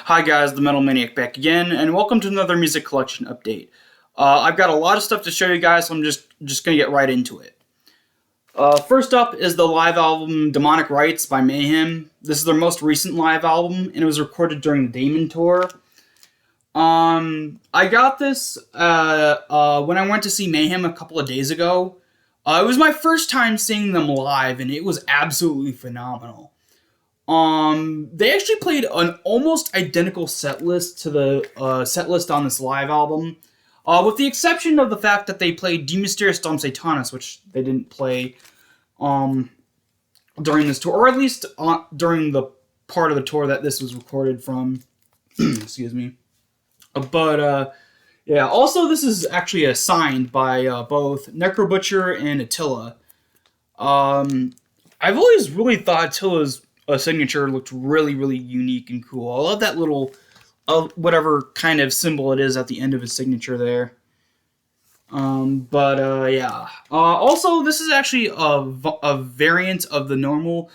Hi guys, the Metal Maniac back again, and welcome to another music collection update. I've got a lot of stuff to show you guys, so I'm just gonna get right into it. First up is the live album Demonic Rites by Mayhem. This is their most recent live album, and it was recorded during the Damon tour. I got this when I went to see Mayhem a couple of days ago. It was my first time seeing them live, and it was absolutely phenomenal. They actually played an almost identical set list to the set list on this live album, with the exception of the fact that they played De Mysteriis Dom Satanas, which they didn't play during this tour, or at least during the part of the tour that this was recorded from. Excuse me. Yeah. Also, this is actually signed by both Necrobutcher and Attila. I've always really thought Attila's signature looked really, really unique and cool. I love that little, whatever kind of symbol it is at the end of his signature there. Yeah. Also, this is actually a variant of the normal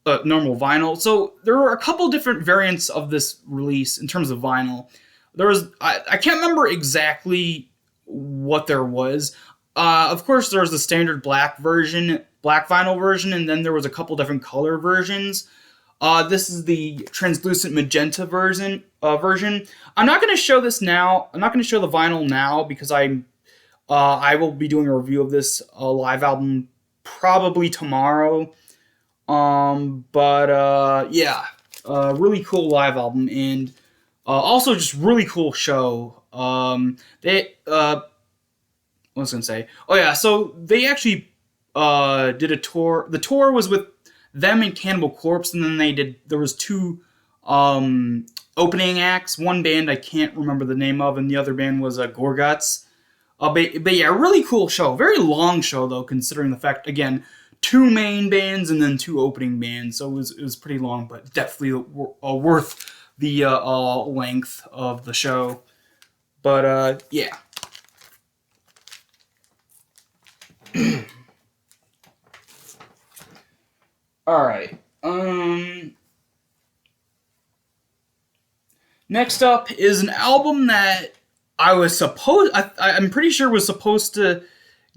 vinyl. So there are a couple different variants of this release in terms of vinyl. I can't remember exactly what there was. Of course, there was the standard black vinyl version, and then there was a couple different color versions. This is the translucent magenta version. I'm not going to show this now. I'm not going to show the vinyl now because I will be doing a review of this live album probably tomorrow. Yeah, really cool live album, and also just really cool show. What was I going to say? Oh yeah, so they actually did a tour. The tour was with them and Cannibal Corpse, and then there was two opening acts. One band I can't remember the name of, and the other band was Gorguts. But yeah, really cool show. Very long show though, considering the fact, again, two main bands and then two opening bands. So it was pretty long, but definitely worth the length of the show. But yeah. All right. Next up is an album that I'm pretty sure was supposed to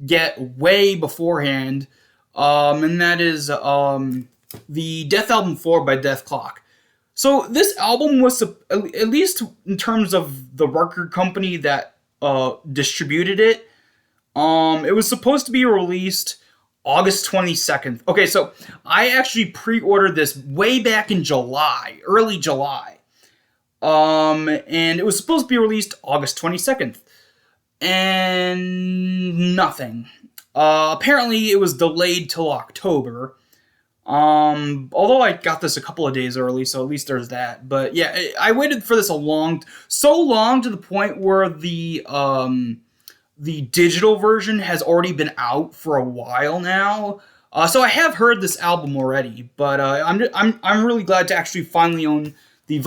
get way beforehand, and that is the Death Album 4 by Dethklok. So this album was, at least in terms of the record company that distributed it, it was supposed to be released August 22nd. Okay, so I actually pre-ordered this way back in early July. And it was supposed to be released August 22nd. And nothing. Apparently it was delayed till October. Although I got this a couple of days early, so at least there's that. But yeah, I waited for this so long to the point where the digital version has already been out for a while now. So I have heard this album already, but I'm really glad to actually finally own the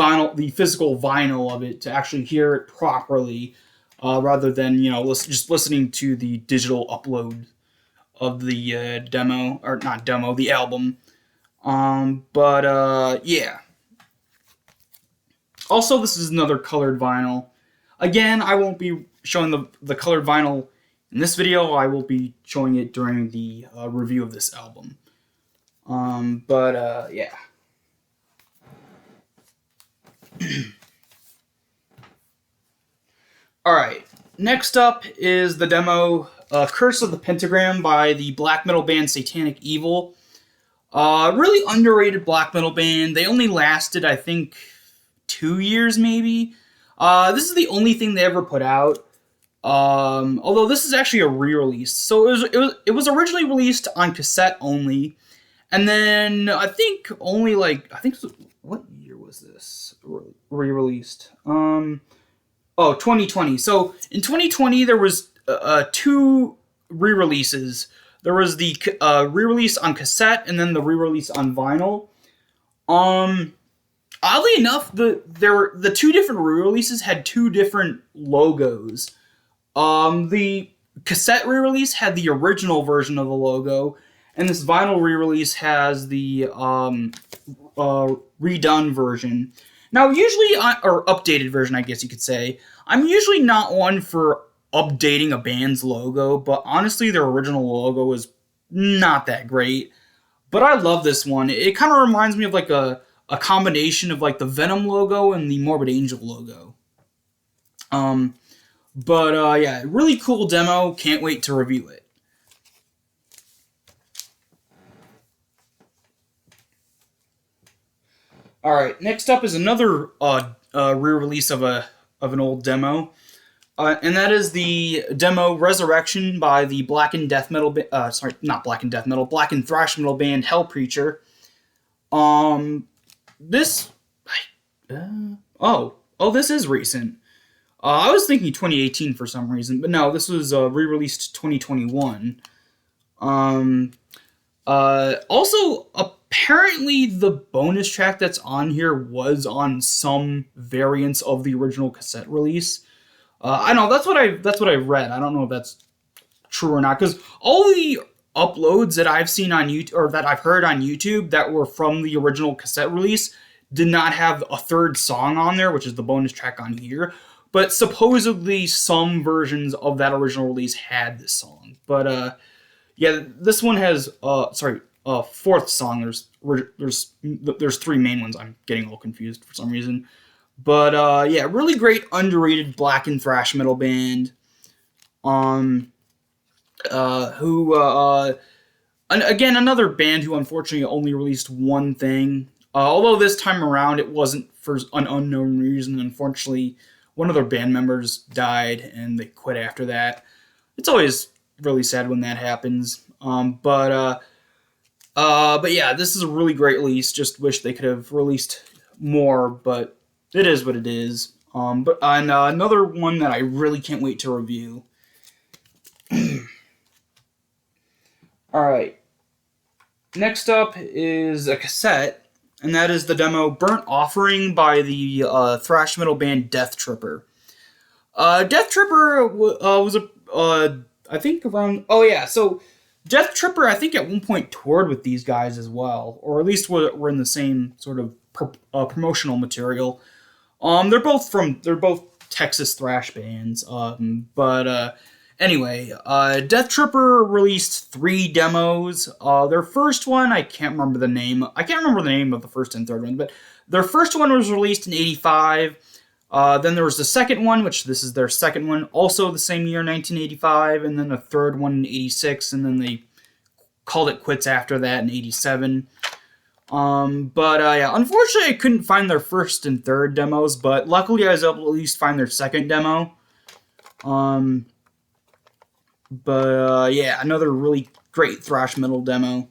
physical vinyl of it, to actually hear it properly, rather than just listening to the digital upload of the the album. Yeah. Also, this is another colored vinyl. Again, I won't be showing the colored vinyl in this video. I will be showing it during the review of this album. Yeah. Alright, next up is the demo Curse of the Pentagram by the black metal band Satanic Evil. Really underrated black metal band. They only lasted, I think, 2 years maybe. This is the only thing they ever put out. Although this is actually a re-release. So it was originally released on cassette only. And then I think what year was this re-released? 2020. So in 2020 there was two re-releases. There was the re-release on cassette and then the re-release on vinyl. Oddly enough, the two different re-releases had two different logos. The cassette re-release had the original version of the logo, and this vinyl re-release has the redone version. Now, usually, or updated version, I guess you could say, I'm usually not one for updating a band's logo, but honestly, their original logo is not that great. But I love this one. It kind of reminds me of like a combination of like the Venom logo and the Morbid Angel logo. Um, but yeah, really cool demo. Can't wait to review it. All right, next up is another re-release of an old demo, and that is the demo "Resurrection" by the Blackened Death Metal. Sorry, not Blackened Death Metal, Blackened Thrash Metal band Hell Preacher. This. This is recent. I was thinking 2018 for some reason, but no, this was re-released 2021. Also, apparently the bonus track that's on here was on some variants of the original cassette release. I know that's what I read. I don't know if that's true or not, because all the uploads that I've seen on YouTube or that I've heard on YouTube that were from the original cassette release did not have a third song on there, which is the bonus track on here. But supposedly some versions of that original release had this song. But yeah, this one has fourth song. There's three main ones. I'm getting a little confused for some reason. But yeah, really great underrated black and thrash metal band. And again, another band who unfortunately only released one thing. Although this time around it wasn't for an unknown reason. Unfortunately, one of their band members died and they quit after that. It's always really sad when that happens. But yeah, this is a really great release. Just wish they could have released more, but it is what it is. But another one that I really can't wait to review. All right. Next up is a cassette, and that is the demo "Burnt Offering" by the thrash metal band Death Tripper. Death Tripper was I think around. Oh yeah, so Death Tripper I think at one point toured with these guys as well, or at least were in the same sort of promotional material. They're both Texas thrash bands. Anyway, Death Tripper released 3 demos. Their first one, I can't remember the name. I can't remember the name of the first and third one, but their first one was released in '85. Then there was the second one, which this is their second one, also the same year, 1985, and then the third one in '86, and then they called it quits after that in '87. Yeah, unfortunately, I couldn't find their first and third demos, but luckily I was able to at least find their second demo. Yeah, another really great thrash metal demo.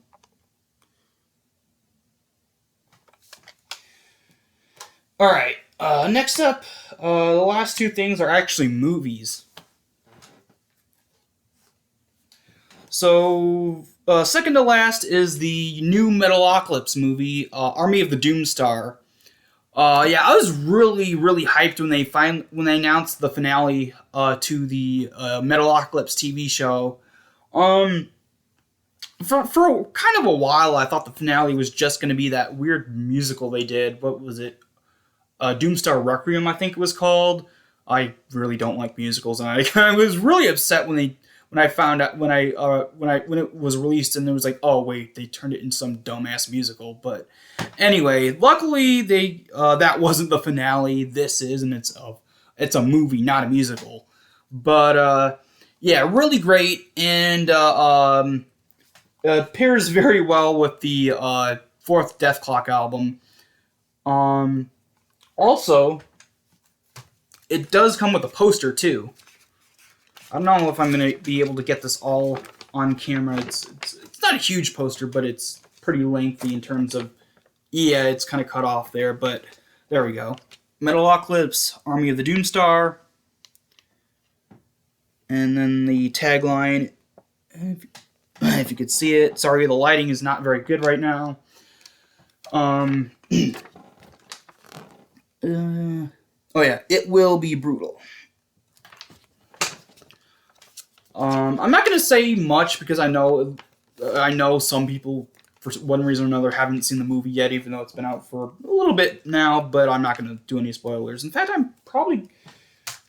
All right, next up, the last 2 things are actually movies. So, second to last is the new Metalocalypse movie, Army of the Doomstar. Yeah, I was really, really hyped when they announced the finale to the Metalocalypse TV show. For kind of a while, I thought the finale was just going to be that weird musical they did. What was it? Doomstar Requiem, I think it was called. I really don't like musicals, and I was really upset when I found out when it was released, and it was like, oh wait, they turned it into some dumbass musical. But anyway, luckily that wasn't the finale. This is, and it's a movie, not a musical. But yeah, really great, and pairs very well with the 4th Dethklok album. Also, it does come with a poster too. I don't know if I'm going to be able to get this all on camera. It's not a huge poster, but it's pretty lengthy in terms of, yeah, it's kind of cut off there, but there we go. Metalocalypse, Army of the Doomstar. And then the tagline, if you could see it. Sorry, the lighting is not very good right now. Oh yeah, it will be brutal. I'm not going to say much because I know some people for one reason or another, haven't seen the movie yet, even though it's been out for a little bit now, but I'm not going to do any spoilers. In fact,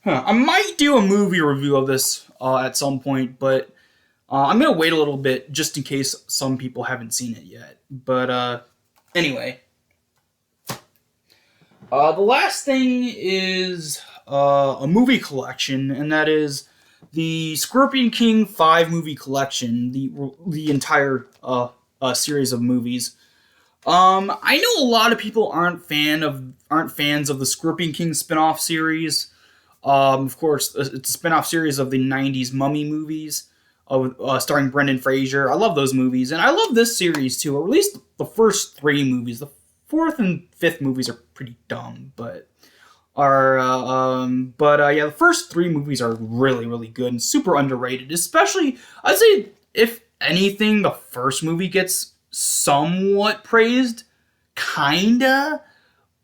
I might do a movie review of this at some point, but I'm going to wait a little bit just in case some people haven't seen it yet. But anyway, the last thing is a movie collection, and that is the Scorpion King 5 movie collection, the entire series of movies. I know a lot of people aren't fans of the Scorpion King spin-off series. Of course, it's a spin-off series of the 90s Mummy movies, starring Brendan Fraser. I love those movies, and I love this series too, or at least the first 3 movies. The 4th and 5th movies are pretty dumb, but yeah, the first 3 movies are really, really good and super underrated. Especially, I'd say, if anything, the first movie gets somewhat praised, kinda,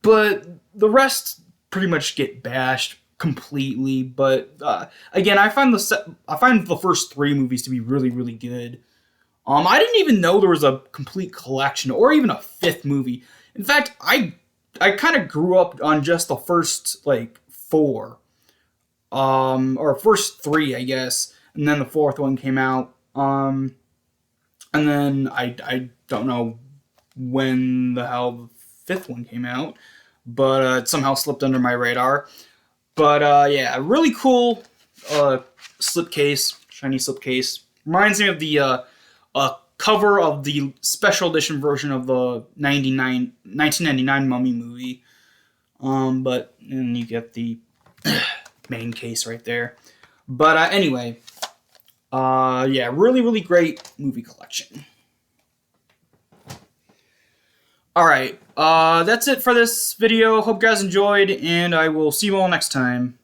but the rest pretty much get bashed completely. But again, I find the first 3 movies to be really, really good. I didn't even know there was a complete collection or even a 5th movie. In fact, I kind of grew up on just the first 4, or first 3, I guess, and then the 4th one came out. And then I don't know when the hell the 5th one came out, but it somehow slipped under my radar. But yeah, really cool slipcase, shiny slipcase. Reminds me of the cover of the special edition version of the 1999 Mummy movie. But and you get the main case right there. But anyway, yeah, really, really great movie collection. Alright, that's it for this video. Hope you guys enjoyed, and I will see you all next time.